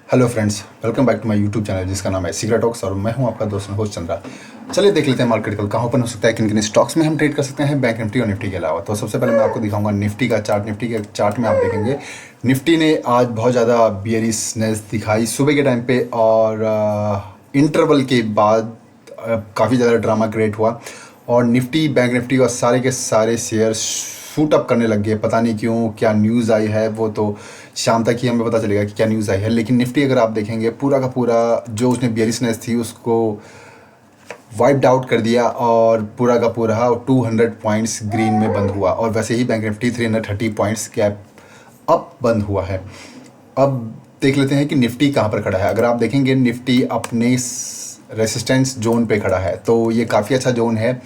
Hello friends, welcome back to my YouTube channel जिसका नाम है सीक्रेट टॉक्स और मैं हूं आपका दोस्त होस्ट चंद्रा। चलिए देख लेते हैं मार्केट कल कहाँ ओपन हो सकता है, किन किन स्टॉक्स में हम ट्रेड कर सकते हैं बैंक निफ्टी और निफ्टी के अलावा। तो सबसे पहले मैं आपको दिखाऊंगा निफ्टी का चार्ट। निफ्टी के चार्ट में आप देखेंगे निफ्टी ने आज बहुत ज़्यादा बियरिशनेस दिखाई सुबह के टाइम पे और इंटरवल के बाद काफ़ी ज़्यादा ड्रामा क्रिएट हुआ और निफ्टी बैंक निफ्टी और सारे के सारे शेयर शूट अप करने लग गए। पता नहीं क्यों, क्या न्यूज़ आई है वो तो शाम तक ही हमें पता चलेगा कि क्या न्यूज़ आई है। लेकिन निफ्टी अगर आप देखेंगे पूरा का पूरा जो उसने बियरिशनेस थी उसको वाइप्ड आउट कर दिया और पूरा का पूरा 200 पॉइंट्स ग्रीन में बंद हुआ। और वैसे ही bank Nifty 330 points gap up बंद हुआ है। अब देख लेते हैं कि निफ्टी कहाँ पर खड़ा है। अगर आप देखेंगे निफ्टी अपने रेसिस्टेंस जोन पे खड़ा है, तो ये काफ़ी अच्छा जोन है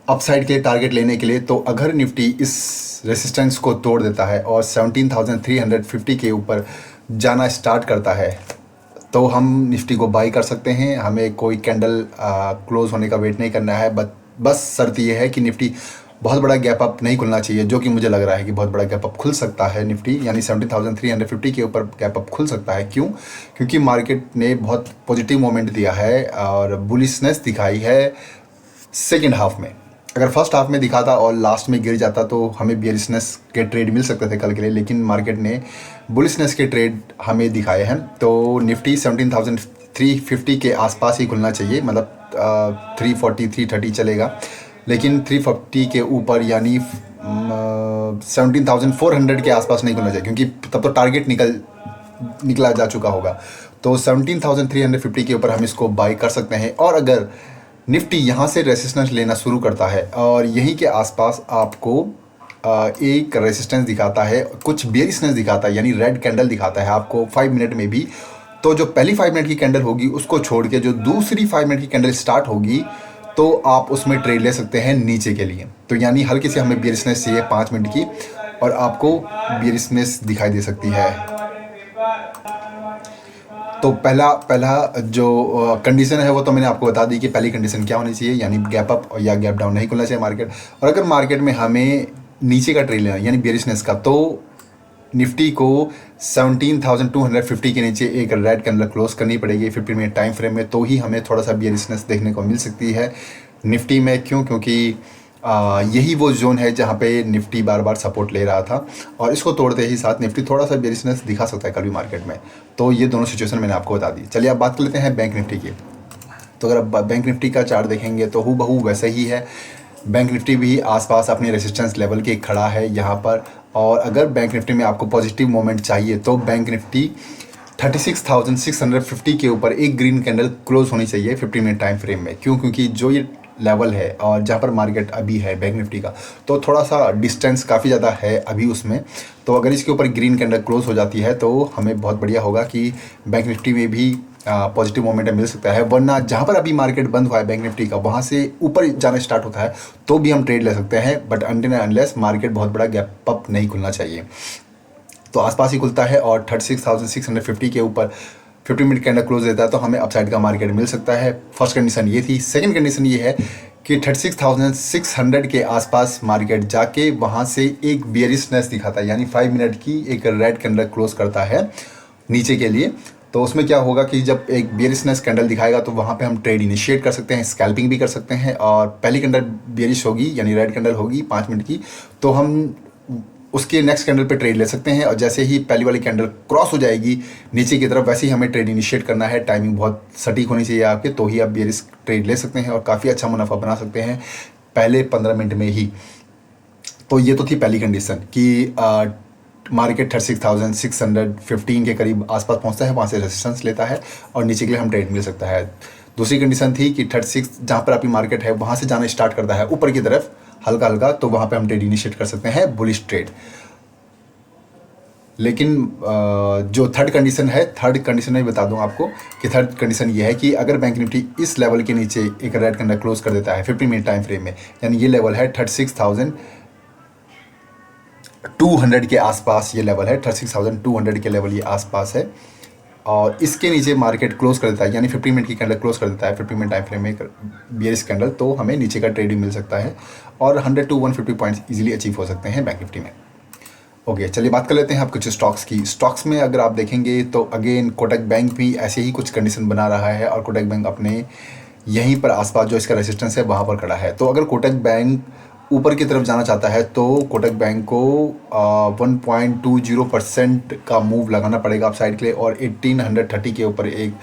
अपसाइड के लिए टारगेट लेने के लिए। तो अगर निफ्टी इस रेसिस्टेंस को तोड़ देता है और 17,350 के ऊपर जाना स्टार्ट करता है तो हम निफ्टी को बाई कर सकते हैं। हमें कोई कैंडल क्लोज होने का वेट नहीं करना है। बस शर्त ये है कि निफ्टी बहुत बड़ा गैप अप नहीं खुलना चाहिए, जो कि मुझे लग रहा है कि बहुत बड़ा गैप अप खुल सकता है निफ्टी, यानी 17,350 के ऊपर गैप अप खुल सकता है। क्यों? क्योंकि मार्केट ने बहुत पॉजिटिव मोमेंट दिया है और बुलिशनेस दिखाई है सेकेंड हाफ में। अगर फर्स्ट हाफ में दिखाता और लास्ट में गिर जाता तो हमें बियरिशनेस के ट्रेड मिल सकते थे कल के लिए, लेकिन मार्केट ने बुलिशनेस के ट्रेड हमें दिखाए हैं। तो निफ्टी 17,350 के आसपास ही खुलना चाहिए, मतलब 340 330 चलेगा, लेकिन 340 के ऊपर यानी 17,400 के आसपास नहीं खुलना चाहिए, क्योंकि तब तो टारगेट निकला जा चुका होगा। तो 17,350 के ऊपर हम इसको बाई कर सकते हैं। और अगर निफ्टी यहाँ से रेसिस्टेंस लेना शुरू करता है और यहीं के आसपास आपको एक रेसिस्टेंस दिखाता है, कुछ बेयरिशनेस दिखाता है, यानी रेड कैंडल दिखाता है आपको 5 मिनट में भी, तो जो पहली 5 मिनट की कैंडल होगी उसको छोड़ के जो दूसरी 5 मिनट की कैंडल स्टार्ट होगी तो आप उसमें ट्रेड ले सकते हैं नीचे के लिए। तो यानी हल्की सी हमें बेयरिशनेस चाहिए 5 मिनट की और आपको बेयरिशनेस दिखाई दे सकती है। तो पहला जो कंडीशन है वो तो मैंने आपको बता दी कि पहली कंडीशन क्या होनी चाहिए, यानी गैप अप या गैप डाउन नहीं खुलना चाहिए मार्केट। और अगर मार्केट में हमें नीचे का ट्रेड लेना यानी बेयरिशनेस का, तो निफ्टी को 17,250 के नीचे एक रेड कैंडल क्लोज करनी पड़ेगी 50 मिनट टाइम फ्रेम में, तो ही हमें थोड़ा सा बेयरिशनेस देखने को मिल सकती है निफ्टी में। क्यों? क्योंकि यही वो जोन है जहाँ पे निफ्टी बार बार सपोर्ट ले रहा था और इसको तोड़ते ही साथ निफ्टी थोड़ा सा बेयरिशनेस दिखा सकता है कल भी मार्केट में। तो ये दोनों सिचुएशन मैंने आपको बता दी। चलिए अब बात कर लेते हैं बैंक निफ्टी की। तो अगर आप बैंक निफ्टी का चार्ट देखेंगे तो हूबहू वैसे ही है। बैंक निफ्टी भी आसपास अपने रेजिस्टेंस लेवल के खड़ा है यहाँ पर। और अगर बैंक निफ्टी में आपको पॉजिटिव मोमेंट चाहिए तो बैंक निफ्टी 36,650 के ऊपर एक ग्रीन कैंडल क्लोज होनी चाहिए 50 मिनट टाइम फ्रेम में। क्यों? क्योंकि जो ये लेवल है और जहाँ पर मार्केट अभी है बैंक निफ्टी का, तो थोड़ा सा डिस्टेंस काफ़ी ज़्यादा है अभी उसमें। तो अगर इसके ऊपर ग्रीन कैंडल क्लोज हो जाती है तो हमें बहुत बढ़िया होगा कि बैंक निफ्टी में भी पॉजिटिव मोमेंटम मिल सकता है। वरना जहाँ पर अभी मार्केट बंद हुआ है बैंक निफ्टी का, वहाँ से ऊपर जाना स्टार्ट होता है तो भी हम ट्रेड ले सकते हैं, बट अनटिल अनलेस मार्केट बहुत बड़ा गैप अप नहीं खुलना चाहिए। तो आसपास ही खुलता है और 36,650 के ऊपर 50 मिनट कैंडल क्लोज देता है तो हमें अपसाइड का मार्केट मिल सकता है। फर्स्ट कंडीशन ये थी। सेकंड कंडीशन ये है कि 36,600 के आसपास मार्केट जाके वहाँ से एक बियरिशनेस दिखाता है, यानी 5 मिनट की एक रेड कैंडल क्लोज करता है नीचे के लिए। तो उसमें क्या होगा कि जब एक बियरिशनेस कैंडल दिखाएगा तो वहाँ पे हम ट्रेड इनिशिएट कर सकते हैं, स्कैल्पिंग भी कर सकते हैं। और पहली कैंडल बियरिश होगी यानी रेड कैंडल होगी 5 मिनट की, तो हम उसके नेक्स्ट कैंडल पे ट्रेड ले सकते हैं। और जैसे ही पहली वाली कैंडल क्रॉस हो जाएगी नीचे की तरफ, वैसे ही हमें ट्रेड इनिशिएट करना है। टाइमिंग बहुत सटीक होनी चाहिए आपके, तो ही आप बेयरिश ट्रेड ले सकते हैं और काफ़ी अच्छा मुनाफा बना सकते हैं पहले 15 मिनट में ही। तो ये तो थी पहली कंडीशन कि मार्केट 36,615 के करीब आसपास पहुंचता है, वहाँ से रेजिस्टेंस लेता है और नीचे के लिए हम ट्रेड मिल सकता है। दूसरी कंडीशन थी कि 36 जहाँ पर आपकी मार्केट है वहाँ से जाना स्टार्ट करता है ऊपर की तरफ हल्का हल्का, तो वहाँ पे हम ट्रेड इनिशिएट कर सकते हैं, बुलिश ट्रेड। लेकिन जो थर्ड कंडीशन है, थर्ड कंडीशन मैं बता दूं आपको कि थर्ड कंडीशन ये है कि अगर बैंक निफ्टी इस लेवल के नीचे एक रेड कैंडल क्लोज कर देता है 50 मिनट टाइम फ्रेम में, यानी ये लेवल है 36,200 के आसपास, ये लेवल है 36,200 के लेवल ये आसपास है, और इसके नीचे मार्केट क्लोज कर देता है यानी 50 मिनट की कैंडल क्लोज कर देता है 50 मिनट टाइम फ्रेम में बियरिश कैंडल, तो हमें नीचे का ट्रेड भी मिल सकता है और 100 to 150 पॉइंट्स इजीली अचीव हो सकते हैं बैंक निफ्टी में। ओके, चलिए बात कर लेते हैं अब कुछ स्टॉक्स की। स्टॉक्स में अगर आप देखेंगे तो अगेन कोटक बैंक भी ऐसे ही कुछ कंडीशन बना रहा है और कोटक बैंक अपने यहीं पर आसपास जो इसका रेजिस्टेंस है वहाँ पर खड़ा है। तो अगर कोटक बैंक ऊपर की तरफ जाना चाहता है तो कोटक बैंक को 1.20% का मूव लगाना पड़ेगा अप साइड के लिए और 1830 के ऊपर एक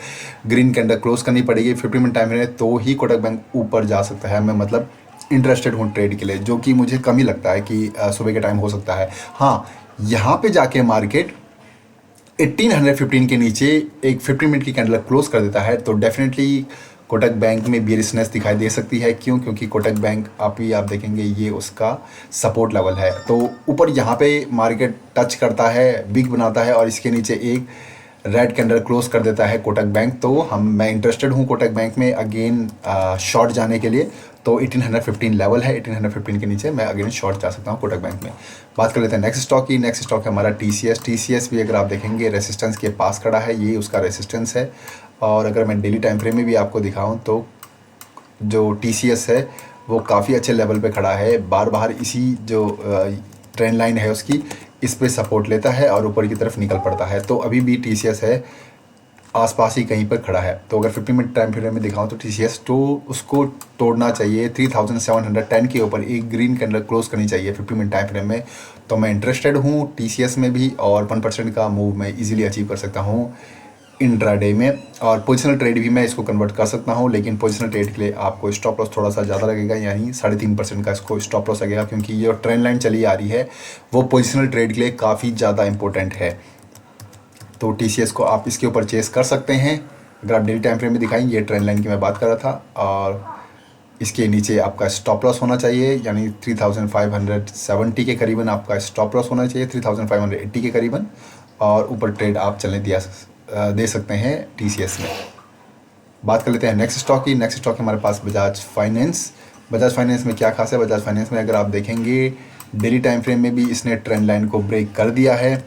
ग्रीन कैंडल क्लोज करनी पड़ेगी 50 मिनट टाइम में, तो ही कोटक बैंक ऊपर जा सकता है। मैं मतलब इंटरेस्टेड हूँ ट्रेड के लिए, जो कि मुझे कम ही लगता है कि सुबह के टाइम हो सकता है। हाँ, यहाँ पे जाके मार्केट 1815 के नीचे एक 50 मिनट की कैंडल क्लोज कर देता है तो डेफिनेटली कोटक बैंक में बियरिशनेस दिखाई दे सकती है। क्यों? क्योंकि कोटक बैंक आप देखेंगे ये उसका सपोर्ट लेवल है। तो ऊपर यहाँ पे मार्केट टच करता है, बिग बनाता है और इसके नीचे एक रेड कैंडल क्लोज कर देता है कोटक बैंक। तो मैं इंटरेस्टेड हूँ कोटक बैंक में अगेन शॉर्ट जाने के लिए। तो 1815 लेवल है, 1815 के नीचे मैं अगेन शॉर्ट जा सकता हूँ कोटक बैंक में। बात कर लेते हैं नेक्स्ट स्टॉक की। नेक्स्ट स्टॉक है हमारा TCS। TCS भी अगर आप देखेंगे रेसिस्टेंस के पास खड़ा है, ये उसका रेसिस्टेंस है। और अगर मैं डेली टाइम फ्रेम में भी आपको दिखाऊं तो जो TCS है वो काफ़ी अच्छे लेवल पे खड़ा है। बार बार इसी जो ट्रेंड लाइन है उसकी इस पे सपोर्ट लेता है और ऊपर की तरफ निकल पड़ता है। तो अभी भी TCS है आसपास ही कहीं पर खड़ा है। तो अगर 50 मिनट टाइम फ्रेम में दिखाऊं तो TCS तो उसको तोड़ना चाहिए 3710 के ऊपर एक ग्रीन कैंडल क्लोज करनी चाहिए 50 मिनट टाइम फ्रेम में। तो मैं इंटरेस्टेड हूँ TCS में भी और 1% का मूव मैं इजीली अचीव कर सकता हूँ इंट्राडे में। और पोजिशनल ट्रेड भी मैं इसको कन्वर्ट कर सकता हूँ, लेकिन पोजिशनल ट्रेड के लिए आपको स्टॉप लॉस थोड़ा सा ज़्यादा लगेगा, यानी 3.5% का इसको स्टॉप लॉस लगेगा, क्योंकि ये ट्रेंड लाइन चली आ रही है वो पोजिशनल ट्रेड के लिए काफ़ी ज़्यादा इंपॉर्टेंट है। तो TCS को आप इसके ऊपर चेस कर सकते हैं। अगर आप डेली टाइम फ्रेम में दिखाएंगे, ये ट्रेंड लाइन की मैं बात कर रहा था और इसके नीचे आपका स्टॉप लॉस होना चाहिए, यानी 3570 के करीबन आपका स्टॉप लॉस होना चाहिए, 3580 के करीबन। और ऊपर ट्रेड आप चलने दे सकते हैं TCS में। बात कर लेते हैं नेक्स्ट स्टॉक की। नेक्स्ट स्टॉक हमारे पास बजाज फाइनेंस। बजाज फाइनेंस में क्या खास है? बजाज फाइनेंस में अगर आप देखेंगे डेली टाइम फ्रेम में भी इसने ट्रेंड लाइन को ब्रेक कर दिया है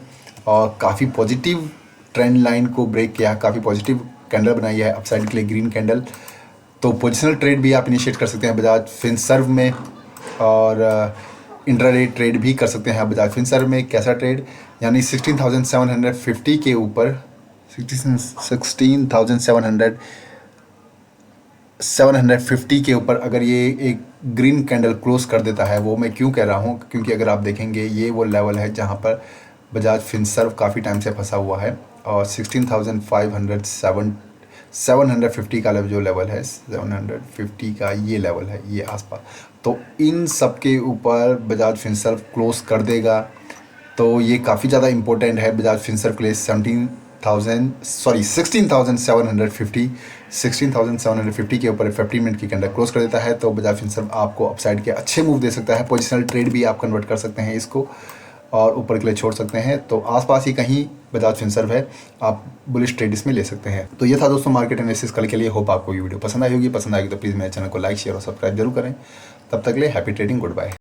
और काफ़ी पॉजिटिव ट्रेंड लाइन को ब्रेक किया है, काफ़ी पॉजिटिव कैंडल बनाई है अपसाइड के लिए ग्रीन कैंडल। तो पोजिशनल ट्रेड भी आप इनिशिएट कर सकते हैं बजाज फिनसर्व में और इंट्राडे ट्रेड भी कर सकते हैं बजाज फिनसर्व में। कैसा ट्रेड? यानी 16,750 के ऊपर 750 के ऊपर अगर ये एक ग्रीन कैंडल क्लोज कर देता है। वो मैं क्यों कह रहा हूँ? क्योंकि अगर आप देखेंगे ये वो लेवल है जहाँ पर बजाज फिनसर्व काफ़ी टाइम से फंसा हुआ है और 750 का जो लेवल है 750 का ये लेवल है, ये आसपास। तो इन सब के ऊपर बजाज फिनसर्व क्लोज कर देगा तो ये काफ़ी ज़्यादा इंपॉर्टेंट है बजाज फिनसर्व के लिए। 16,750 के ऊपर 50 मिनट की कैंडल क्लोज कर देता है तो बजाज फिनसर्व आपको अपसाइड के अच्छे मूव दे सकता है। पोजिशनल ट्रेड भी आप कन्वर्ट कर सकते हैं इसको और ऊपर के लिए छोड़ सकते हैं। तो आसपास ही कहीं बजाज फिनसर्व है, आप बुलिश ट्रेड इसमें ले सकते हैं। तो ये था दोस्तों मार्केट एनालिसिस कल के लिए। होप आपको ये वीडियो पसंद आई होगी। पसंद आएगी तो प्लीज़ मेरे चैनल को लाइक शेयर और सब्सक्राइब जरूर करें। तब तक के लिए हैप्पी ट्रेडिंग, गुड बाय।